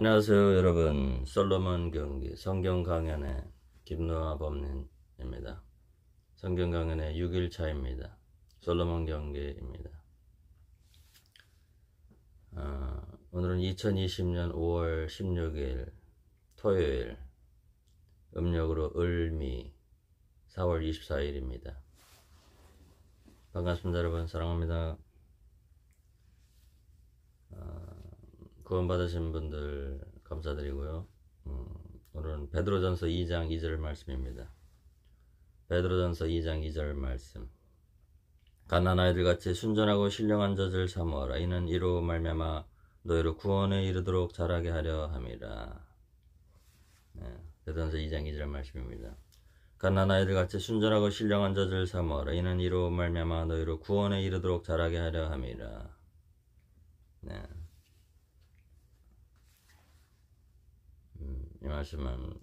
안녕하세요 여러분. 솔로몬 경기 성경 강연의 김노아 법님입니다. 성경 강연의 6일차입니다. 솔로몬 경기입니다. 오늘은 2020년 5월 16일 토요일, 음력으로 을미 4월 24일입니다. 반갑습니다 여러분. 사랑합니다. 구원받으신 분들 감사드리고요. 오늘은 베드로전서 2장 2절 말씀입니다. 베드로전서 2장 2절 말씀. 갓난아이들 같이 순전하고 신령한 젖을 사모하라. 이는 이로 말미암아 너희를 구원에 이르도록 자라게 하려 함이라. 베드로전서 2장 2절 말씀입니다. 갓난아이들 같이 순전하고 신령한 젖을 사모하라. 이는 이로 말미암아 너희를 구원에 이르도록 자라게 하려 함이라. 이 말씀은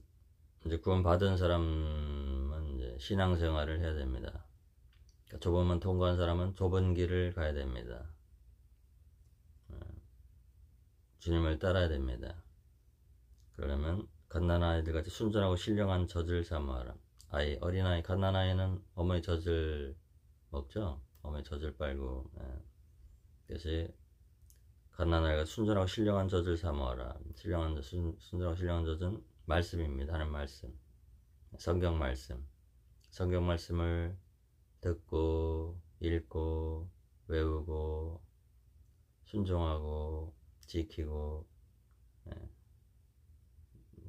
이제 구원받은 사람은 이제 신앙생활을 해야 됩니다. 그러니까 좁은 문 통과한 사람은 좁은 길을 가야 됩니다. 주님을 따라야 됩니다. 그러려면 갓난아이들 같이 순전하고 신령한 젖을 사모하라. 어린아이, 갓난아이는 어머니 젖을 먹죠. 어머니 젖을 빨고. 그래서 갓난아이가 순전하고 신령한 젖을 사모하라. 순전하고 신령한 젖은 말씀입니다. 하는 말씀, 성경 말씀. 성경 말씀을 듣고 읽고 외우고 순종하고 지키고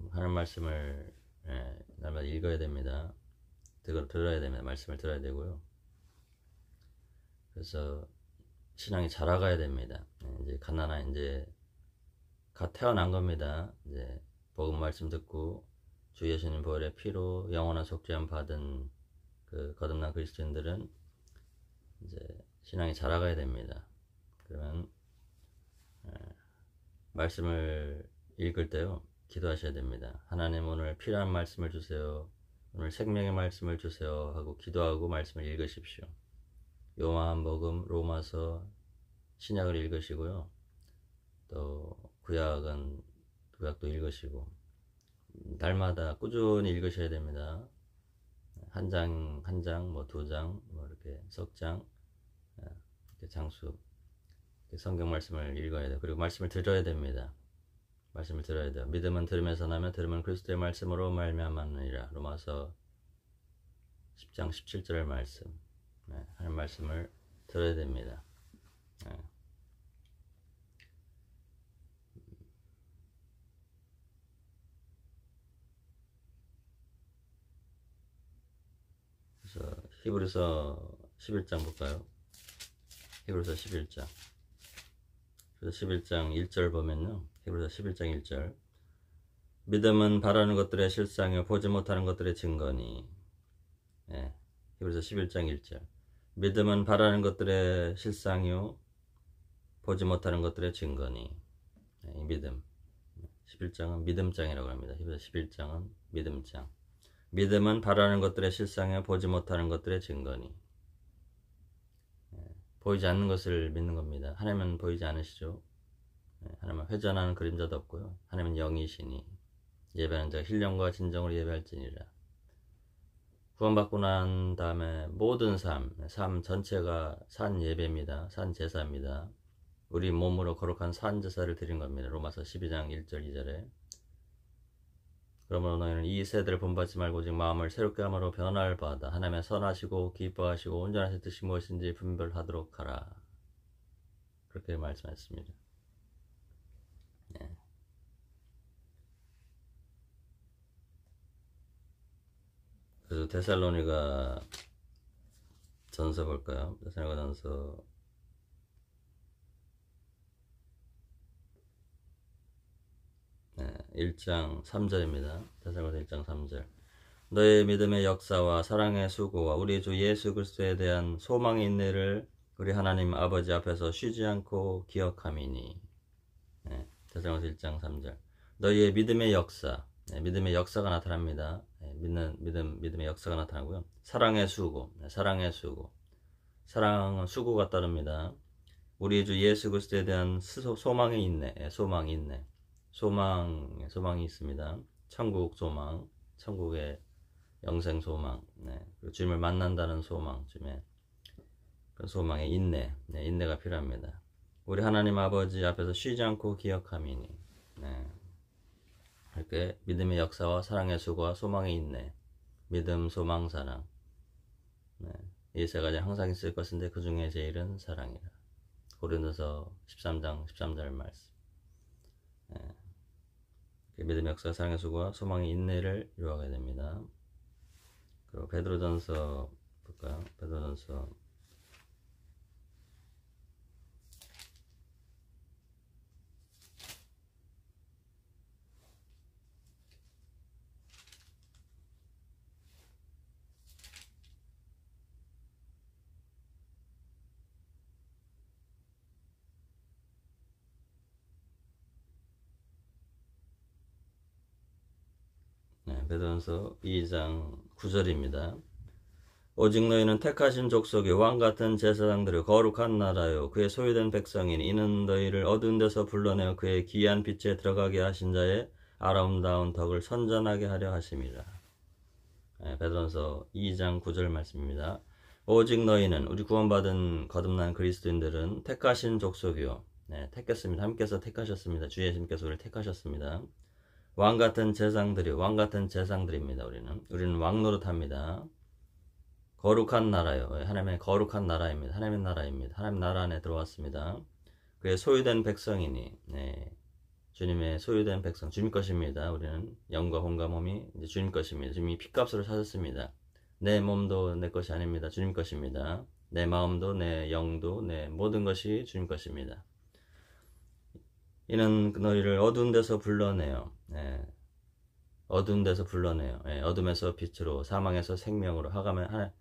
하는 말씀을 날마다 읽어야 됩니다. 들어야 됩니다. 말씀을 들어야 되고요. 그래서 신앙이 자라가야 됩니다. 이제 갓난아이 이제 갓 태어난 겁니다. 이제 복음 말씀 듣고 주 예수님 보혈의 피로 영원한 속죄함 받은 그 거듭난 그리스도인들은 이제 신앙이 자라가야 됩니다. 그러면 말씀을 읽을 때요 기도하셔야 됩니다. 하나님 오늘 필요한 말씀을 주세요. 오늘 생명의 말씀을 주세요 하고 기도하고 말씀을 읽으십시오. 요한복음, 로마서, 신약을 읽으시고요. 또 구약도 읽으시고 날마다 꾸준히 읽으셔야 됩니다. 한 장, 뭐 2장, 뭐 이렇게 석 장, 이렇게 장수 성경 말씀을 읽어야 돼요. 그리고 말씀을 들어야 됩니다. 말씀을 들어야 돼요. 믿음은 들음에서 나며 들음은 그리스도의 말씀으로 말미암았느니라. 로마서 10장 17절 말씀. 하는 말씀을 들어야 됩니다. 그래서 히브리서 11장 볼까요? 히브리서 11장. 그래서 11장 1절 보면요. 히브리서 11장 1절. 믿음은 바라는 것들의 실상이요 보지 못하는 것들의 증거니. 히브리서 11장 1절. 믿음은 바라는 것들의 실상이요 보지 못하는 것들의 증거니. 이 믿음. 11장은 믿음장이라고 합니다. 히브리서 11장은 믿음장. 믿음은 바라는 것들의 실상이요 보지 못하는 것들의 증거니. 보이지 않는 것을 믿는 겁니다. 하나님은 보이지 않으시죠. 하나님은 회전하는 그림자도 없고요. 하나님은 영이시니 예배하는 자가 신령과 진정으로 예배할지니라. 구원받고 난 다음에 모든 삶 전체가 산 예배입니다. 산 제사입니다. 우리 몸으로 거룩한 산 제사를 드린 겁니다. 로마서 12장 1절 2절에. 그러므로 너희는 이 세대를 본받지 말고 오직 마음을 새롭게 함으로 변화를 받아 하나님의 선하시고 기뻐하시고 온전하신 뜻이 무엇인지 분별하도록 하라. 그렇게 말씀하셨습니다. 그래서 데살로니가 전서 볼까요? 데살로니가 전서 1장 3절입니다. 데살로니가 1장 3절. 너의 믿음의 역사와 사랑의 수고와 우리 주 예수 그리스도에 대한 소망의 인내를 우리 하나님 아버지 앞에서 쉬지 않고 기억함이니. 데살로니가 1장 3절. 너희의 믿음의 역사, 믿음의 역사가 나타납니다. 믿음의 역사가 나타나고요. 사랑의 수고, 사랑은 수고가 따릅니다. 우리 주 예수 그리스도에 대한 소망의 인내, 소망 인내. 소망이 있습니다. 천국 소망, 천국의 영생 소망, 네. 그리고 주님을 만난다는 소망, 주님의 그 소망의 인내, 네. 인내가 필요합니다. 우리 하나님 아버지 앞에서 쉬지 않고 기억함이니, 네. 이렇게 믿음의 역사와 사랑의 수고와 소망의 인내, 믿음, 소망, 사랑, 네. 이 세 가지 항상 있을 것인데 그 중에 제일은 사랑이라. 고린도서 13장 13절 말씀. 네. 믿음의 역사, 사랑의 수고와 소망의 인내를 요하게 됩니다. 그리고 베드로전서 볼까요? 베드로전서 2장 9절입니다. 오직 너희는 택하신 족속의 왕같은 제사장들의 거룩한 나라요 그의 소유된 백성이니 이는 너희를 어두운 데서 불러내어 그의 귀한 빛에 들어가게 하신 자의 아름다운 덕을 선전하게 하려 하심이라. 베드로전서 2장 9절 말씀입니다. 오직 너희는, 우리 구원받은 거듭난 그리스도인들은 택하신 족속이요, 네, 택했습니다. 함께서 택하셨습니다. 주 예수님께서 우리를 택하셨습니다. 왕같은 제상들입니다. 우리는 왕노릇합니다. 거룩한 나라요. 하나님의 거룩한 나라입니다. 하나님의 나라입니다. 하나님 나라 안에 들어왔습니다. 그의 소유된 백성이니, 네, 주님의 소유된 백성, 주님 것입니다. 우리는 영과 혼과 몸이 이제 주님 것입니다. 주님이 핏값으로 사셨습니다. 내 몸도 내 것이 아닙니다. 주님 것입니다. 내 마음도 내 영도 내 모든 것이 주님 것입니다. 이는 너희를 어두운 데서 불러내요. 네. 어두운 데서 불러내요. 네. 어둠에서 빛으로, 사망에서 생명으로,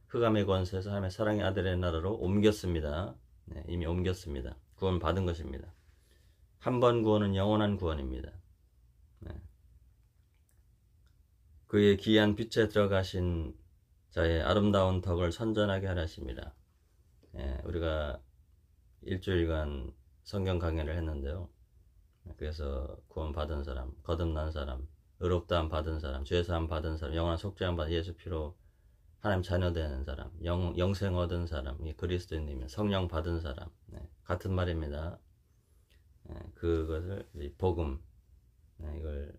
흑암의 권세에서 하나님의 사랑의 아들의 나라로 옮겼습니다. 네. 이미 옮겼습니다. 구원 받은 것입니다. 한 번 구원은 영원한 구원입니다. 네. 그의 귀한 빛에 들어가신 자의 아름다운 덕을 선전하게 하라십니다. 네. 우리가 일주일간 성경 강연을 했는데요. 그래서 구원 받은 사람, 거듭난 사람, 의롭다함 받은 사람, 죄사함 받은 사람, 영원한 속죄함 받은 예수 피로 하나님 자녀 되는 사람, 영생 얻은 사람, 그리스도인이면 성령 받은 사람, 네, 같은 말입니다. 네, 그것을 복음, 네, 이걸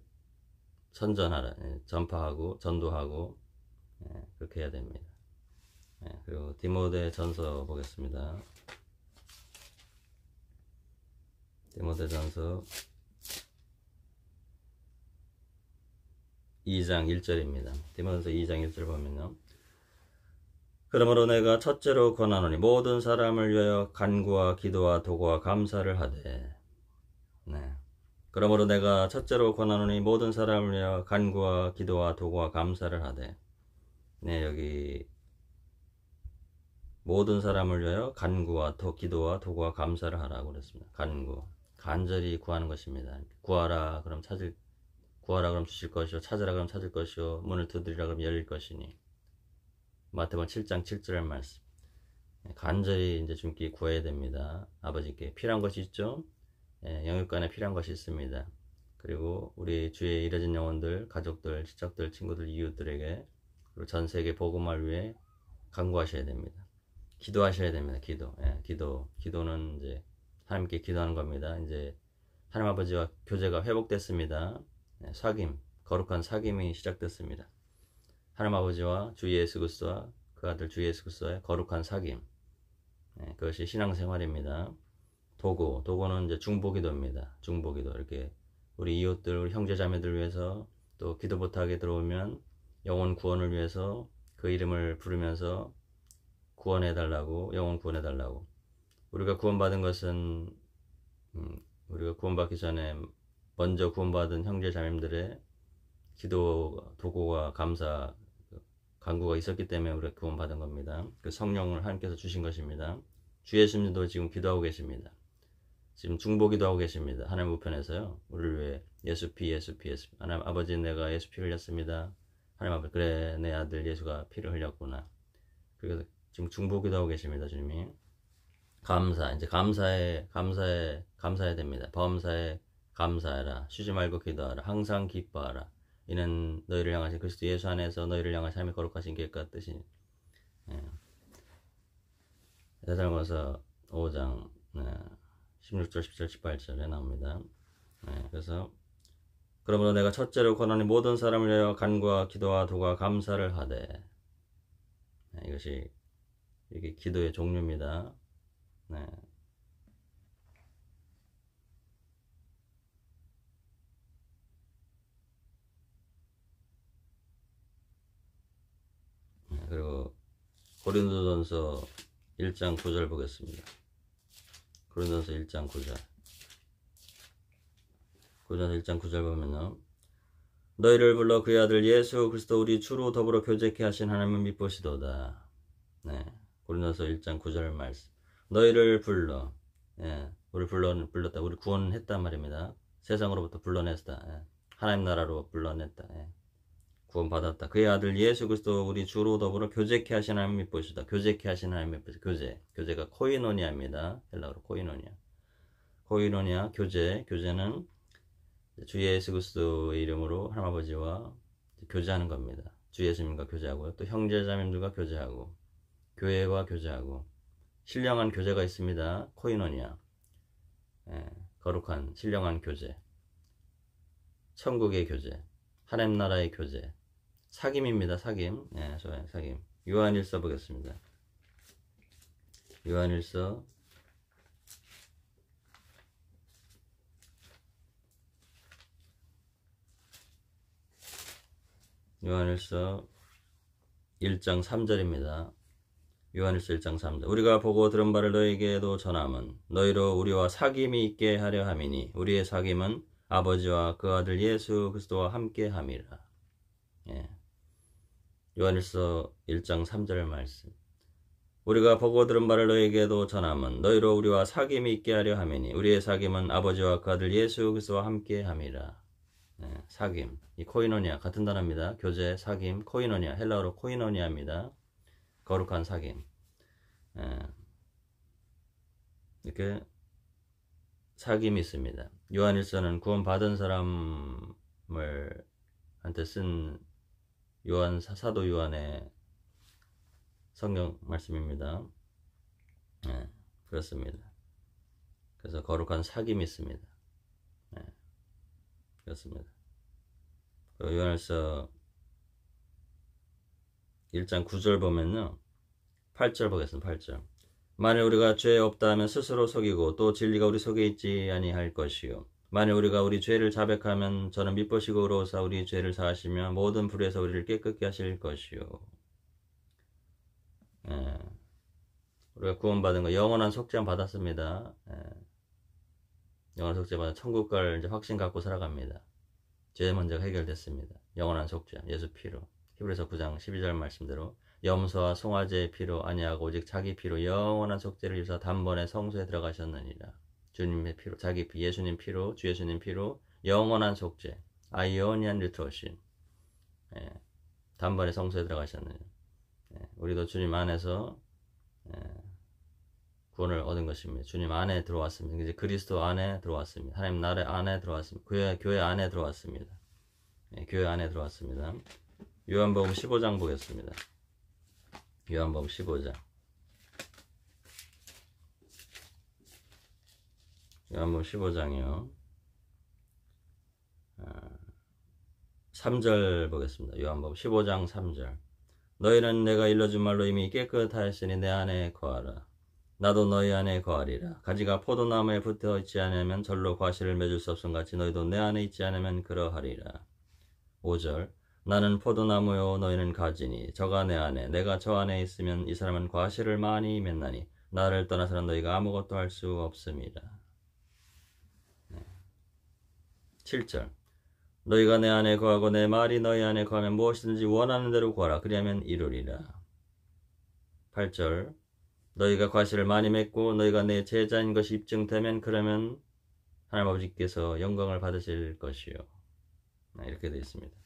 선전하라, 네, 전파하고 전도하고, 네, 그렇게 해야 됩니다. 네, 그리고 디모데 전서 보겠습니다. 디모데전서 2장 1절입니다. 디모데전서 2장 1절 보면요. 그러므로 내가 첫째로 권하노니 모든 사람을 위하여 간구와 기도와 도구와 감사를 하되. 네. 그러므로 내가 첫째로 권하노니 모든 사람을 위하여 간구와 기도와 도구와 감사를 하되. 네, 여기 모든 사람을 위하여 간구와 기도와 도구와 감사를 하라고 그랬습니다. 간절히 구하는 것입니다. 구하라 그럼 주실 것이요, 찾으라 그럼 찾을 것이요, 문을 두드리라 그럼 열릴 것이니. 마태복음 7장 7절의 말씀. 간절히 이제 주님께 구해야 됩니다. 아버지께 필요한 것이 있죠. 영육간에 필요한 것이 있습니다. 그리고 우리 주의 잃어진 영혼들, 가족들, 친척들, 친구들, 이웃들에게, 그리고 전 세계 복음을 위해 간구하셔야 됩니다. 기도하셔야 됩니다. 기도는 이제 하나님께 기도하는 겁니다. 이제 하나님 아버지와 교제가 회복됐습니다. 거룩한 사귐이 시작됐습니다. 하나님 아버지와 주 예수 그리스도와 그 아들 주 예수 그리스도의 거룩한 사귐, 그것이 신앙생활입니다. 도구는 이제 중보기도입니다. 중보기도, 이렇게 우리 이웃들, 우리 형제자매들 위해서, 또 기도 부탁에 들어오면 영혼 구원을 위해서 그 이름을 부르면서 영혼 구원해달라고. 우리가 구원받은 것은, 우리가 구원받기 전에 먼저 구원받은 형제자매들의 기도, 도구와 감사, 간구가 있었기 때문에 우리가 구원받은 겁니다. 그 성령을 하나님께서 주신 것입니다. 주 예수님도 지금 기도하고 계십니다. 지금 중보기도하고 계십니다. 하나님 우편에서요. 우리를 위해 예수피. 하나님 아버지, 내가 예수 피 흘렸습니다. 하나님 아버지, 그래, 내 아들 예수가 피를 흘렸구나. 그래서 지금 중보기도하고 계십니다. 주님이. 감사해야 됩니다. 범사에 감사하라. 쉬지 말고 기도하라. 항상 기뻐하라. 이는 너희를 향하신 그리스도 예수 안에서 너희를 향하신 하나님의 거룩하신 계획과 뜻이니. 예. 데살로니가서 5장 16절, 17절, 18절에 나옵니다. 그래서 그러므로 내가 첫째로 권하니 모든 사람을 위하여 간구와 기도와 도가 감사를 하되. 이것이 이게 기도의 종류입니다. 그리고 고린도전서 1장 9절 보겠습니다. 고린도전서 1장 9절. 고린도전서 1장 9절 보면요. 너희를 불러 그의 아들 예수 그리스도 우리 주로 더불어 교제케 하신 하나님을 믿보시도다. 고린도전서 1장 9절 말씀. 너희를 불러. 우리 불렀다. 우리 구원했단 말입니다. 세상으로부터 불러냈다. 하나님 나라로 불러냈다. 구원받았다. 그의 아들 예수 그리스도 우리 주로 더불어 교제케 하신 하나님 믿보시다. 교제케 하신 하나님 믿보시다. 교제가 코이노니아입니다. 헬라어로 코이노니아. 교제는 주 예수 그리스도의 이름으로 하나님 아버지와 교제하는 겁니다. 주 예수님과 교제하고요. 또 형제자매들과 교제하고 교회와 교제하고 신령한 교제가 있습니다. 코이노니아. 거룩한 신령한 교제. 천국의 교제. 하나님 나라의 교제. 사귐입니다. 사귐. 좋아요. 사귐. 요한일서 보겠습니다. 요한일서 1장 3절입니다. 요한일서 1장 3절. 우리가 보고 들은 바를 너희에게도 전함은 너희로 우리와 사귐이 있게 하려 함이니 우리의 사귐은 아버지와 그 아들 예수 그리스도와 함께 함이라. 요한일서 1장 3절 말씀. 우리가 보고 들은 바를 너희에게도 전함은 너희로 우리와 사귐이 있게 하려 함이니 우리의 사귐은 아버지와 그 아들 예수 그리스도와 함께 함이라. 사귐. 이 코이노니아 같은 단어입니다. 교제, 사귐, 코이노니아. 헬라어로 코이노니아입니다. 거룩한 사귐. 이렇게 사귐이 있습니다. 요한일서는 구원받은 사람을 한테 쓴 사도 요한의 성경 말씀입니다. 그렇습니다. 그래서 거룩한 사귐이 있습니다. 그렇습니다. 요한일서 1장 9절 보면요. 8절 보겠습니다. 8절. 만일 우리가 죄 없다 하면 스스로 속이고 또 진리가 우리 속에 있지 아니할 것이요. 만일 우리가 우리 죄를 자백하면 저는 미쁘시고 의로우사 우리 죄를 사하시며 모든 불에서 우리를 깨끗게 하실 것이요. 우리가 구원받은 거 영원한 속죄함 받았습니다. 영원한 속죄 받아 천국 갈 이제 확신 갖고 살아갑니다. 죄 문제가 해결됐습니다. 영원한 속죄 예수 피로. 히브리서 9장 12절 말씀대로 염소와 송아지의 피로 아니하고 오직 자기 피로 영원한 속죄를 이루사 단번에 성소에 들어가셨느니라. 주님의 피로, 자기 피, 예수님 피로, 주 예수님 피로 영원한 속죄, 아이오니안 리트로신. 단번에 성소에 들어가셨느니라. 우리도 주님 안에서 구원을 얻은 것입니다. 주님 안에 들어왔습니다. 이제 그리스도 안에 들어왔습니다. 하나님 나라 안에 들어왔습니다. 교회 안에 들어왔습니다. 교회 안에 들어왔습니다. 요한복음 15장 보겠습니다. 요한복음 15장. 요한복음 15장이요. 3절 보겠습니다. 요한복음 15장 3절. 너희는 내가 일러준 말로 이미 깨끗하였으니 내 안에 거하라. 나도 너희 안에 거하리라. 가지가 포도나무에 붙어 있지 않으면 절로 과실을 맺을 수 없음 같이 너희도 내 안에 있지 않으면 그러하리라. 5절. 나는 포도나무요 너희는 가지니 저가 내 안에 내가 저 안에 있으면 이 사람은 과실을 많이 맺나니 나를 떠나서는 너희가 아무것도 할 수 없음이라. 7절. 너희가 내 안에 거하고 내 말이 너희 안에 거하면 무엇이든지 원하는 대로 구하라. 그리하면 이루리라. 8절. 너희가 과실을 많이 맺고 너희가 내 제자인 것이 입증되면 그러면 하나님 아버지께서 영광을 받으실 것이요. 이렇게 되어 있습니다.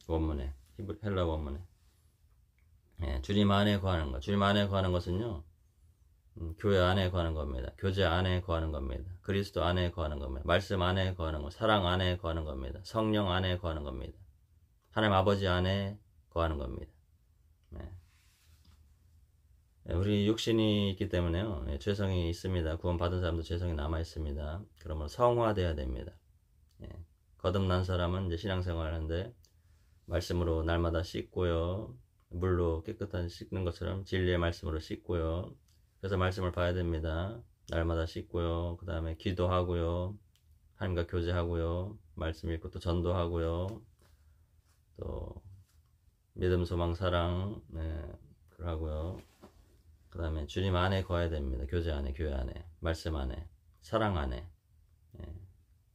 원문에, 헬라 원문에. 주님 안에 거하는 것. 주님 안에 거하는 것은요, 교회 안에 거하는 겁니다. 교제 안에 거하는 겁니다. 그리스도 안에 거하는 겁니다. 말씀 안에 거하는 겁니다. 사랑 안에 거하는 겁니다. 성령 안에 거하는 겁니다. 하나님 아버지 안에 거하는 겁니다. 네. 우리 육신이 있기 때문에요. 죄성이 있습니다. 구원받은 사람도 죄성이 남아 있습니다. 그러면 성화돼야 됩니다. 거듭난 사람은 이제 신앙생활을 하는데 말씀으로 날마다 씻고요. 물로 깨끗한 씻는 것처럼 진리의 말씀으로 씻고요. 그래서 말씀을 봐야 됩니다. 날마다 씻고요. 그 다음에 기도하고요. 하나님과 교제하고요. 말씀 읽고 또 전도하고요. 또 믿음, 소망, 사랑 하고요. 그 다음에 주님 안에 거해야 됩니다. 교제 안에, 교회 안에, 말씀 안에, 사랑 안에,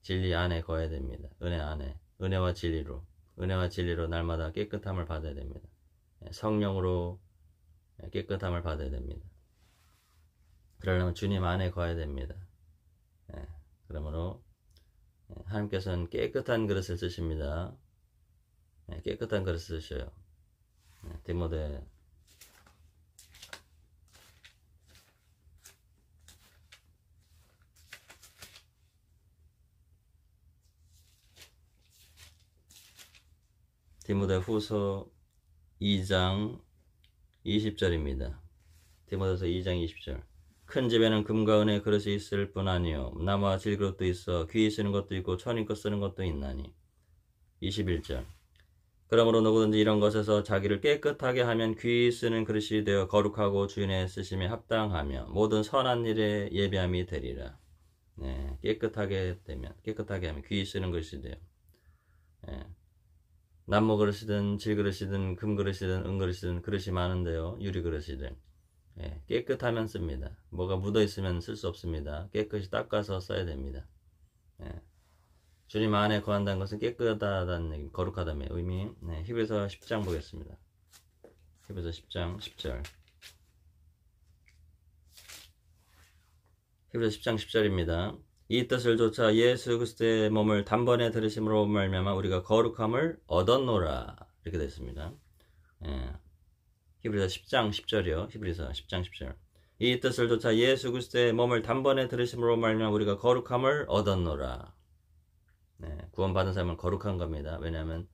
진리 안에 거해야 됩니다. 은혜 안에, 은혜와 진리로 날마다 깨끗함을 받아야 됩니다. 성령으로 깨끗함을 받아야 됩니다. 그러려면 주님 안에 거해야 됩니다. 그러므로 하나님께서는 깨끗한 그릇을 쓰십니다. 깨끗한 그릇을 쓰셔요. 디모데 후서 2장 20절입니다. 디모데서 2장 20절. 큰 집에는 금과 은의 그릇이 있을 뿐 아니요 나무와 질그릇도 있어 귀히 쓰는 것도 있고 천인껏 쓰는 것도 있나니. 21절. 그러므로 누구든지 이런 것에서 자기를 깨끗하게 하면 귀히 쓰는 그릇이 되어 거룩하고 주인의 쓰심에 합당하며 모든 선한 일에 예비함이 되리라. 깨끗하게 하면 귀히 쓰는 그릇이 돼요. 나무 그릇이든 질 그릇이든 금 그릇이든 은 그릇이든 그릇이 많은데요. 유리 그릇이든 깨끗하면 씁니다. 뭐가 묻어 있으면 쓸 수 없습니다. 깨끗이 닦아서 써야 됩니다. 주님 안에 거한다는 것은 깨끗하다는 얘기, 거룩하다는 의미. 히브리서 10장 보겠습니다. 히브리서 10장 10절. 히브리서 10장 10절입니다. 이 뜻을 조차 예수 그리스도의 몸을 단번에 들으심으로 말미암아 우리가 거룩함을 얻었노라. 이렇게 되어 있습니다. 히브리서 10장 10절이요. 히브리서 10장 10절. 이 뜻을 조차 예수 그리스도의 몸을 단번에 들으심으로 말미암아 우리가 거룩함을 얻었노라. 구원받은 사람은 거룩한 겁니다. 왜냐하면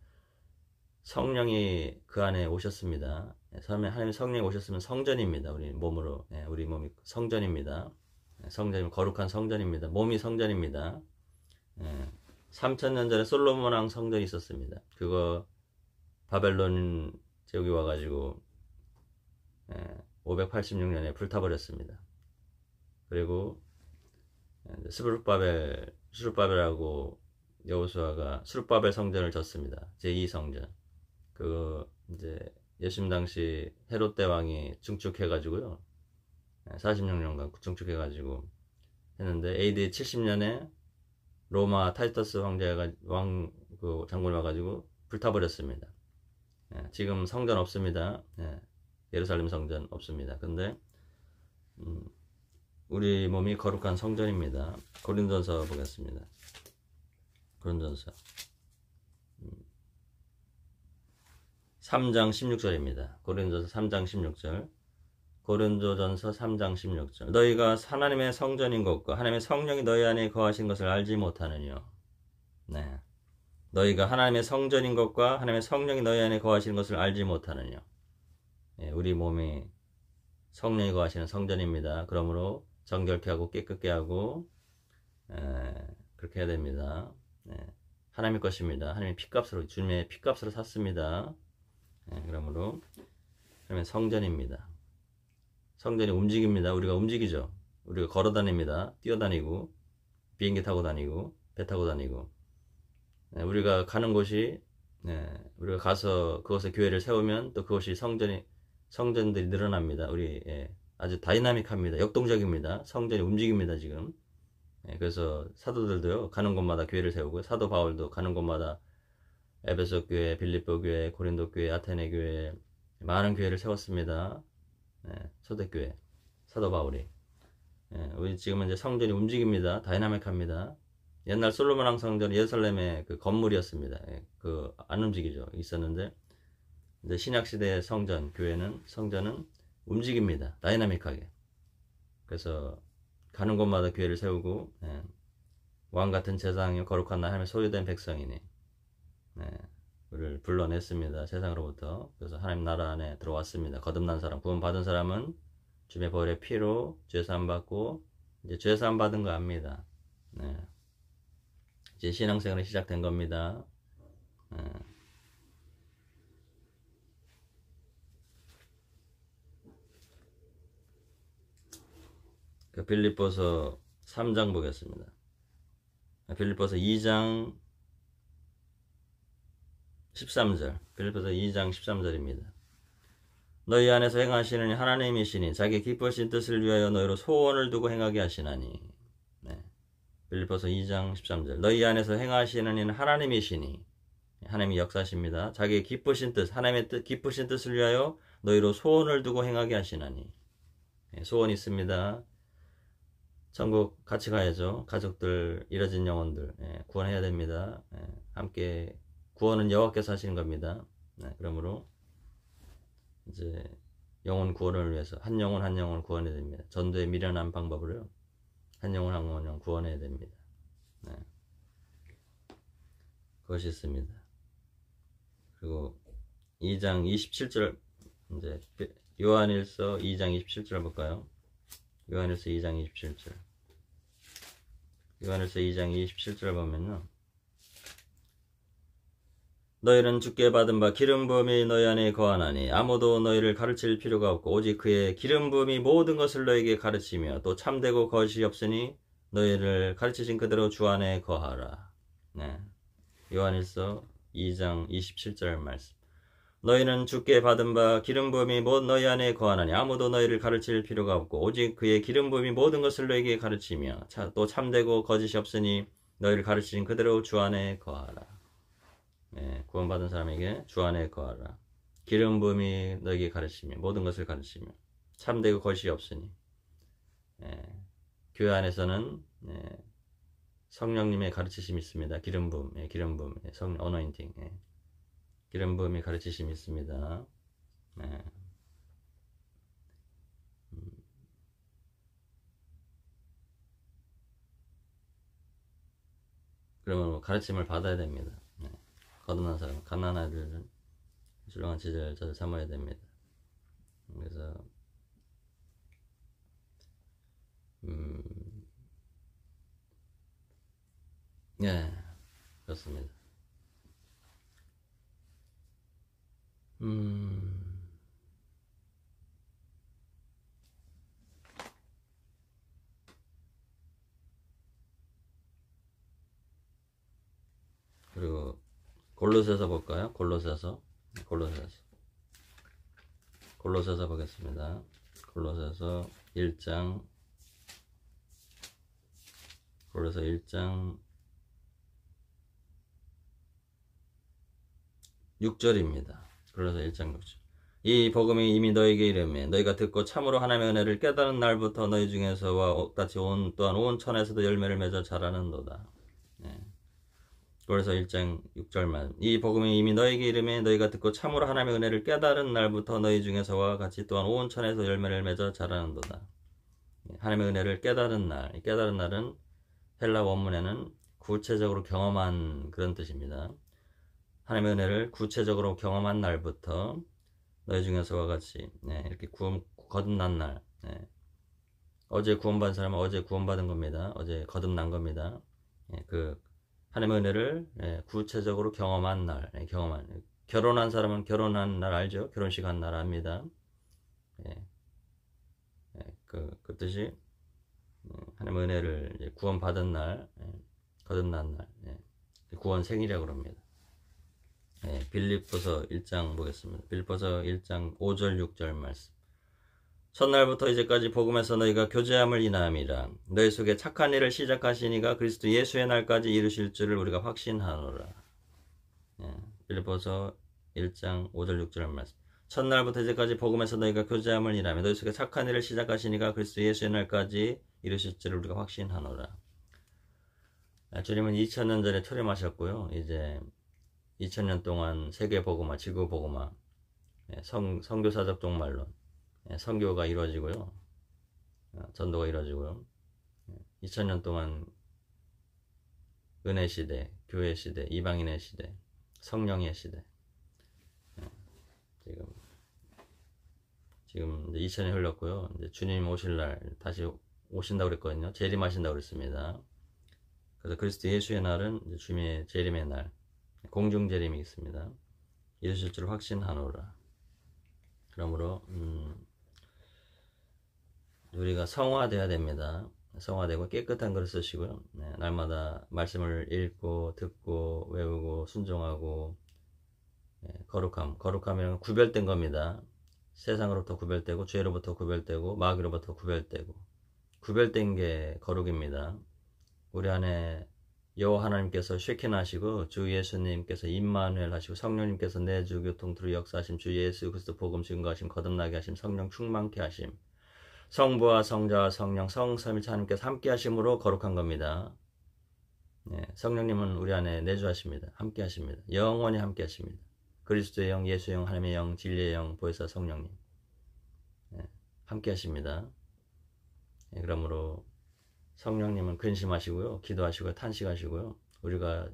성령이 그 안에 오셨습니다. 하나님의 성령이 오셨으면 성전입니다. 우리 몸으로. 우리 몸이 성전입니다. 성전이면 거룩한 성전입니다. 몸이 성전입니다. 3000년 전에 솔로몬 왕 성전이 있었습니다. 그거 바벨론 제국이 와가지고 586년에 불타버렸습니다. 그리고 스룹바벨하고 여호수아가 스룹바벨 성전을 졌습니다. 제2성전. 그거 이제 예수님 당시 헤롯 대왕이 증축해가지고요. 46년간 증축해가지고 했는데 AD 70년에 로마 타이터스 황제가 그 장군이 와가지고 불타버렸습니다. 지금 성전 없습니다. 예루살렘 성전 없습니다. 근데 우리 몸이 거룩한 성전입니다. 고린도전서 보겠습니다. 고린도전서 3장 16절입니다. 고린도전서 3장 16절. 고린도전서 3장 16절. 너희가 하나님의 성전인 것과 하나님의 성령이 너희 안에 거하신 것을 알지 못하느뇨. 너희가 하나님의 성전인 것과 하나님의 성령이 너희 안에 거하시는 것을 알지 못하느뇨. 우리 몸이 성령이 거하시는 성전입니다. 그러므로 정결케 하고 깨끗게 하고 그렇게 해야 됩니다. 하나님의 것입니다. 하나님의 피값으로, 주님의 피값으로 샀습니다. 그러므로 하나님의 성전입니다. 성전이 움직입니다. 우리가 움직이죠. 우리가 걸어다닙니다. 뛰어다니고 비행기 타고 다니고 배 타고 다니고 우리가 가는 곳이 우리가 가서 그곳에 교회를 세우면 또 그것이 성전들이 늘어납니다. 우리 아주 다이나믹합니다. 역동적입니다. 성전이 움직입니다. 지금. 그래서 사도들도요. 가는 곳마다 교회를 세우고 사도 바울도 가는 곳마다 에베소 교회, 빌립보 교회, 고린도 교회, 아테네 교회 많은 교회를 세웠습니다. 초대교회, 사도 바울이. 우리 지금은 이제 성전이 움직입니다. 다이나믹합니다. 옛날 솔로몬 왕 성전 예루살렘의 그 건물이었습니다. 그 안 움직이죠. 있었는데 이제 신약 시대의 성전은 움직입니다. 다이나믹하게. 그래서 가는 곳마다 교회를 세우고, 왕같은 제사장이요 거룩한 나 하나님의 소유된 백성이니, 우리를 불러냈습니다. 세상으로부터. 그래서 하나님 나라 안에 들어왔습니다. 거듭난 사람, 구원받은 사람은 주의 벌의 피로 죄사함 받고, 이제 죄사함 받은 거 압니다. 이제 신앙생활이 시작된 겁니다. 빌립보서 3장 보겠습니다. 빌립보서 2장 13절. 빌립보서 2장 13절입니다. 너희 안에서 행하시는 하나님이시니 자기 기쁘신 뜻을 위하여 너희로 소원을 두고 행하게 하시나니. 빌립보서 2장 13절. 너희 안에서 행하시는 이는 하나님이시니, 하나님이 역사십니다. 자기 기쁘신 뜻, 하나님의 뜻, 기쁘신 뜻을 위하여 너희로 소원을 두고 행하게 하시나니. 소원이 있습니다. 천국 같이 가야죠. 가족들, 잃어진 영혼들 구원해야 됩니다. 함께 구원은 여호와께서 하시는 겁니다. 그러므로 이제 영혼 구원을 위해서 한 영혼 한 영혼을 구원해야 됩니다. 전도에 미련한 방법으로요. 한 영혼 한 영혼 구원해야 됩니다. 그것이 있습니다. 그리고 2장 27절, 이제 요한일서 2장 27절 볼까요? 요한일서 2장 27절. 요한일서 2장 27절 보면요. 너희는 주께 받은 바 기름 부음이 너희 안에 거하나니 아무도 너희를 가르칠 필요가 없고 오직 그의 기름 부음이 모든 것을 너희에게 가르치며 또 참되고 거짓이 없으니 너희를 가르치신 그대로 주 안에 거하라. 요한일서 2장 27절 말씀. 너희는 주께 받은 바 기름 부음이 곧 너희 안에 거하나니 아무도 너희를 가르칠 필요가 없고 오직 그의 기름 부음이 모든 것을 너희에게 가르치며 또 참되고 거짓이 없으니 너희를 가르치신 그대로 주 안에 거하라. 구원받은 사람에게 주 안에 거하라. 기름 부음이 너희에게 가르치며 모든 것을 가르치며 참되고 거짓이 없으니. 교회 안에서는 성령님의 가르치심이 있습니다. 기름 부음, 기름 부음, 성령 어노인팅, 기름 부음이 가르치심이 있습니다. 그러면 가르침을 받아야 됩니다. 거듭난 사람, 갓난 아이들은 신령한 지도자를 삼아야 됩니다. 그래서 그렇습니다. 그리고 골로새서 볼까요? 골로새서 보겠습니다. 골로새서 1장 6절입니다. 골로새 1장 6절. 이 복음이 이미 너에게 이르매 너희가 듣고 참으로 하나님의 은혜를 깨달은 날부터 너희 중에서와 같이 또한 온 천에서도 열매를 맺어 자라는도다. 그래서 1장 6절만 이 복음이 이미 너에게 이르매 너희가 듣고 참으로 하나님의 은혜를 깨달은 날부터 너희 중에서와 같이 또한 온 천에서 열매를 맺어 자라는도다. 하나님의 은혜를 깨달은 날은 헬라 원문에는 구체적으로 경험한 그런 뜻입니다. 하나님의 은혜를 구체적으로 경험한 날부터 너희 중에서와 같이 이렇게 거듭난 날. 어제 구원받은 사람은 어제 구원받은 겁니다. 어제 거듭난 겁니다. 그 하나님의 은혜를 구체적으로 경험한 날, 결혼한 사람은 결혼한 날 알죠? 결혼식 한 날 압니다. 그 뜻이 하나님의 은혜를 구원받은 날, 거듭난 날, 구원 생일이라고 합니다. 빌립보서 1장 보겠습니다. 빌립보서 1장 5절 6절 말씀. 첫날부터 이제까지 복음에서 너희가 교제함을 인하함이라. 너희 속에 착한 일을 시작하시니가 그리스도 예수의 날까지 이루실 줄을 우리가 확신하노라. 빌립보서 1장 5절 6절 말씀. 첫날부터 이제까지 복음에서 너희가 교제함을 인하며 너희 속에 착한 일을 시작하시니가 그리스도 예수의 날까지 이루실 줄을 우리가 확신하노라. 주님은 2000년 전에 초림하셨고요. 이제 2000년 동안 세계 복음화, 지구 복음화, 선교사적 종말론, 선교가 이루어지고요. 전도가 이루어지고요. 2000년 동안 은혜 시대, 교회 시대, 이방인의 시대, 성령의 시대. 지금 이제 2000년이 흘렀고요. 이제 주님 오실 날 다시 오신다고 그랬거든요. 재림하신다고 그랬습니다. 그래서 그리스도 예수의 날은 이제 주님의 재림의 날, 공중 재림이 있습니다. 이루실 줄 확신하노라. 그러므로 우리가 성화되어야 됩니다. 성화되고 깨끗한 글을 쓰시고요. 날마다 말씀을 읽고 듣고 외우고 순종하고, 거룩하면 구별된 겁니다. 세상으로부터 구별되고 죄로부터 구별되고 마귀로부터 구별되고, 구별된 게 거룩입니다. 우리 안에 여호와 하나님께서 쉐키나 하시고 주 예수님께서 임마누엘 하시고 성령님께서 내주 교통투로 역사하심, 주 예수 그리스도 복음 증거하심, 거듭나게 하심, 성령 충만케 하심, 성부와 성자와 성령 성삼위일체 하나님께서 함께 하심으로 거룩한 겁니다. 성령님은 우리 안에 내주하십니다. 함께 하십니다. 영원히 함께 하십니다. 그리스도의 영, 예수의 영, 하나님의 영, 진리의 영, 보혜사 성령님 함께 하십니다. 그러므로 성령님은 근심하시고요, 기도하시고요, 탄식하시고요. 우리가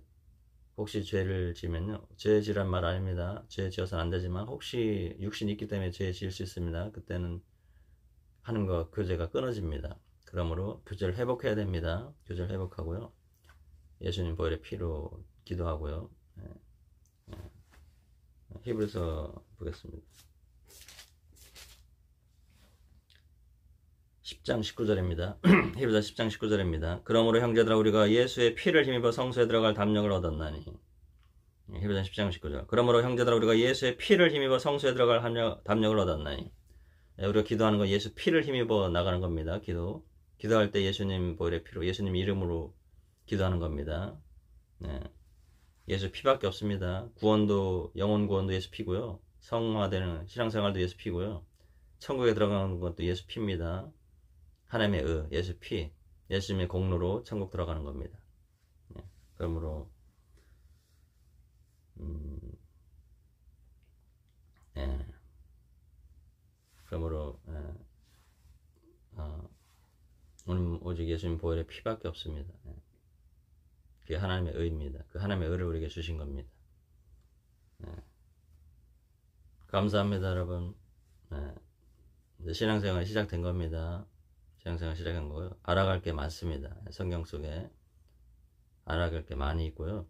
혹시 죄를 지면요, 죄 지란 말 아닙니다. 죄 지어서는 안 되지만 혹시 육신이 있기 때문에 죄 지을 수 있습니다. 그때는 하는 거 교제가 끊어집니다. 그러므로 교제를 회복해야 됩니다. 교제를 회복하고요, 예수님 보혈의 피로 기도하고요. 히브리서 보겠습니다. 10장 19절입니다. 히브리서 10장 19절입니다. 그러므로 형제들아 우리가 예수의 피를 힘입어 성소에 들어갈 담력을 얻었나니. 히브리서 10장 19절. 그러므로 형제들아 우리가 예수의 피를 힘입어 성소에 들어갈 담력을 얻었나니. 우리가 기도하는 건 예수 피를 힘입어 나가는 겁니다. 기도할 때 예수님 보혈의 피로, 예수님 이름으로 기도하는 겁니다. 예수 피밖에 없습니다. 구원도, 영혼 구원도 예수 피고요, 성화되는 신앙생활도 예수 피고요, 천국에 들어가는 것도 예수 피입니다. 하나님의 의, 예수 피, 예수님의 공로로 천국 들어가는 겁니다. 그러므로 오늘 오직 예수님 보혈의 피밖에 없습니다. 그게 하나님의 의입니다. 그 하나님의 의를 우리에게 주신 겁니다. 감사합니다, 여러분. 이제 신앙생활이 시작된 겁니다. 신앙생활 시작한 거고요. 알아갈 게 많습니다. 성경 속에 알아갈 게 많이 있고요.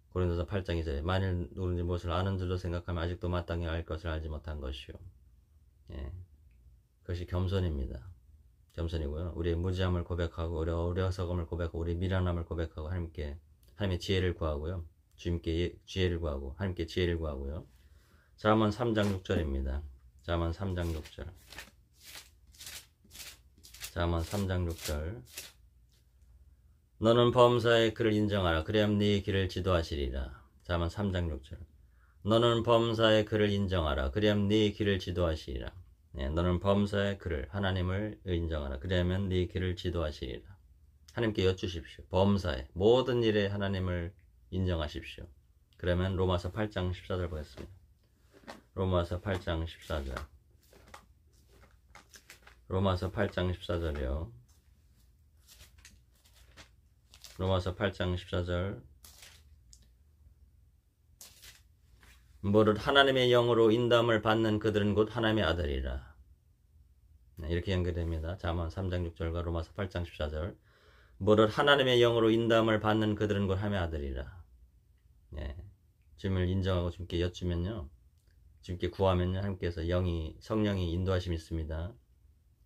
고린도서 8장 2절에 만일 누구든지 무엇을 아는 줄로 생각하면 아직도 마땅히 알 것을 알지 못한 것이요. 그것이 겸손입니다. 겸손이고요. 우리의 무지함을 고백하고, 우리의 어리석음을 고백하고, 우리의 미련함을 고백하고, 하나님의 지혜를 구하고요. 주님께 지혜를 구하고, 하나님께 지혜를 구하고요. 잠언 3장 6절입니다. 잠언 3장 6절. 잠언 3장 6절. 너는 범사의 그를 인정하라. 그래야면 네 길을 지도하시리라. 잠언 3장 6절. 너는 범사의 그를 인정하라. 그래야면 네 길을 지도하시리라. 너는 범사의 그를, 하나님을 인정하라. 그래야면 네 길을 지도하시리라. 하나님께 여쭈십시오. 범사의 모든 일에 하나님을 인정하십시오. 그러면 로마서 8장 14절 보겠습니다. 로마서 8장 14절. 로마서 8장 14절이요. 로마서 8장 14절. 무릇 하나님의 영으로 인도함을 받는 그들은 곧 하나님의 아들이라. 이렇게 연결됩니다. 잠언 3장 6절과 로마서 8장 14절. 무릇 하나님의 영으로 인도함을 받는 그들은 곧 하나님의 아들이라. 주님을 인정하고 주님께 여쭈면요, 주님께 구하면요, 하나님께서 성령이 인도하심이 있습니다.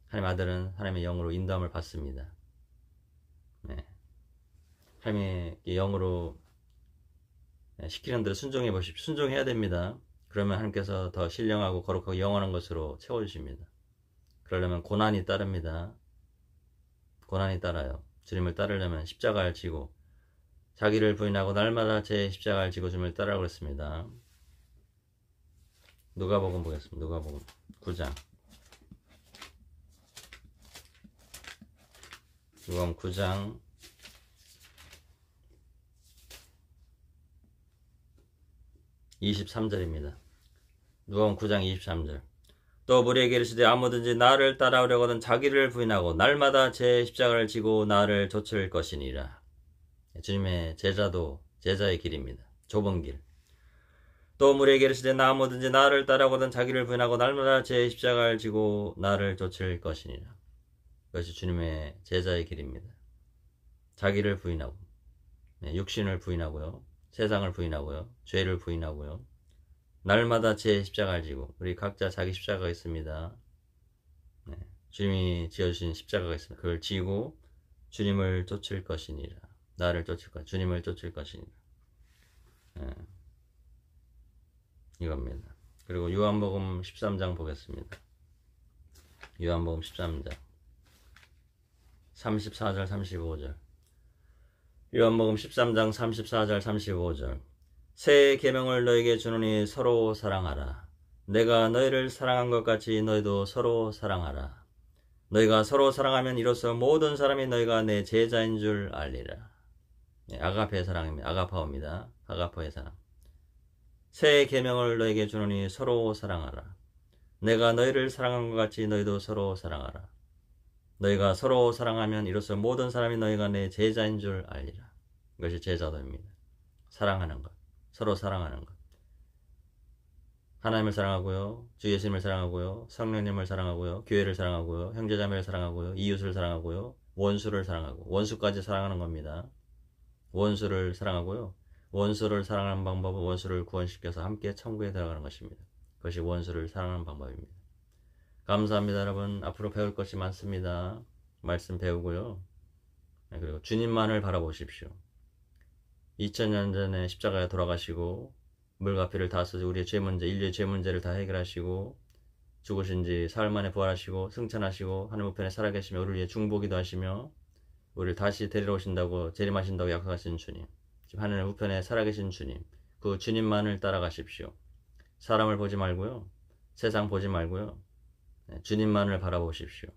하나님의 아들은 하나님의 영으로 인도함을 받습니다. 하나님의 영으로 시키는 대로 순종해 보십시오. 순종해야 됩니다. 그러면 하나님께서 더 신령하고 거룩하고 영원한 것으로 채워주십니다. 그러려면 고난이 따릅니다. 고난이 따라요. 주님을 따르려면 십자가를 지고, 자기를 부인하고 날마다 제 십자가를 지고 주님을 따르라고 했습니다. 누가복음 보겠습니다. 누가복음 9장. 누가복음 9장 23절입니다. 누가복음 9장 23절. 또 무리에게 이르시되 아무든지 나를 따라오려거든 자기를 부인하고 날마다 제 십자가를 지고 나를 좇을 것이니라. 주님의 제자도 제자의 길입니다. 좁은 길. 또 무리에게 이르시되 아무든지 나를 따라오거든 자기를 부인하고 날마다 제 십자가를 지고 나를 좇을 것이니라. 그것이 주님의 제자의 길입니다. 자기를 부인하고 육신을 부인하고요. 세상을 부인하고요. 죄를 부인하고요. 날마다 제 십자가를 지고 우리 각자 자기 십자가가 있습니다. 주님이 지어주신 십자가가 있습니다. 그걸 지고 주님을 쫓을 것이니라. 나를 쫓을 것, 주님을 쫓을 것이니라. 이겁니다. 그리고 요한복음 13장 보겠습니다. 요한복음 13장 34절 35절. 요한복음 13장 34절 35절. 새 계명을 너에게 주노니 서로 사랑하라. 내가 너희를 사랑한 것 같이 너희도 서로 사랑하라. 너희가 서로 사랑하면 이로써 모든 사람이 너희가 내 제자인 줄 알리라. 아가페의 사랑입니다. 아가파오입니다. 아가파의 사랑. 새 계명을 너에게 주노니 서로 사랑하라. 내가 너희를 사랑한 것 같이 너희도 서로 사랑하라. 너희가 서로 사랑하면 이로써 모든 사람이 너희가 내 제자인 줄 알리라. 이것이 제자도입니다. 사랑하는 것. 서로 사랑하는 것. 하나님을 사랑하고요. 주 예수님을 사랑하고요. 성령님을 사랑하고요. 교회를 사랑하고요. 형제자매를 사랑하고요. 이웃을 사랑하고요. 원수를 사랑하고 원수까지 사랑하는 겁니다. 원수를 사랑하고요. 원수를 사랑하는 방법은 원수를 구원시켜서 함께 천국에 들어가는 것입니다. 그것이 원수를 사랑하는 방법입니다. 감사합니다, 여러분. 앞으로 배울 것이 많습니다. 말씀 배우고요. 그리고 주님만을 바라보십시오. 2000년 전에 십자가에 돌아가시고 물과 피를 다 쓰시고 우리의 죄 문제, 인류의 죄 문제를 다 해결하시고 죽으신 지 사흘 만에 부활하시고 승천하시고 하늘 우편에 살아계시며 우리를 위해 중보기도 하시며 우리를 다시 데리러 오신다고 재림하신다고 약속하신 주님, 지금 하늘 우편에 살아계신 주님, 그 주님만을 따라가십시오. 사람을 보지 말고요. 세상 보지 말고요. 주님만을 바라보십시오.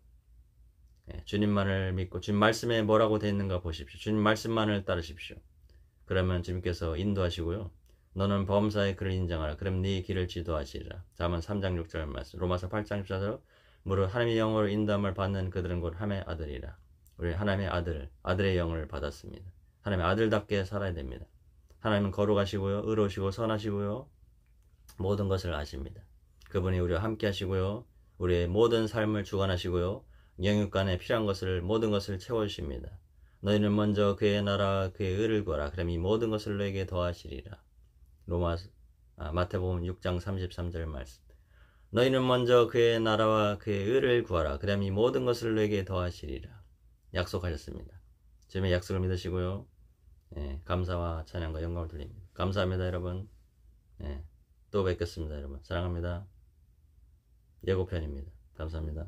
주님만을 믿고 주님 말씀에 뭐라고 되어 있는가 보십시오. 주님 말씀만을 따르십시오. 그러면 주님께서 인도하시고요. 너는 범사의 그를 인정하라. 그럼 네 길을 지도하시리라. 잠언 3장 6절 말씀. 로마서 8장 14절. 무릇 하나님의 영으로 인도함을 받는 그들은 곧 하나님의 아들이라. 우리 하나님의 아들의 영을 받았습니다. 하나님의 아들답게 살아야 됩니다. 하나님은 거룩하시고요. 의로우시고 선하시고요. 모든 것을 아십니다. 그분이 우리와 함께 하시고요. 우리의 모든 삶을 주관하시고요. 영육간에 필요한 것을 모든 것을 채워주십니다. 너희는 먼저 그의 나라 그의 의를 구하라. 그럼 이 모든 것을 너에게 더하시리라. 마태복음 6장 33절 말씀. 너희는 먼저 그의 나라와 그의 의를 구하라. 그럼 이 모든 것을 너에게 더하시리라. 약속하셨습니다. 주님의 약속을 믿으시고요. 감사와 찬양과 영광을 드립니다. 감사합니다, 여러분. 또 뵙겠습니다, 여러분. 사랑합니다. 예고편입니다. 감사합니다.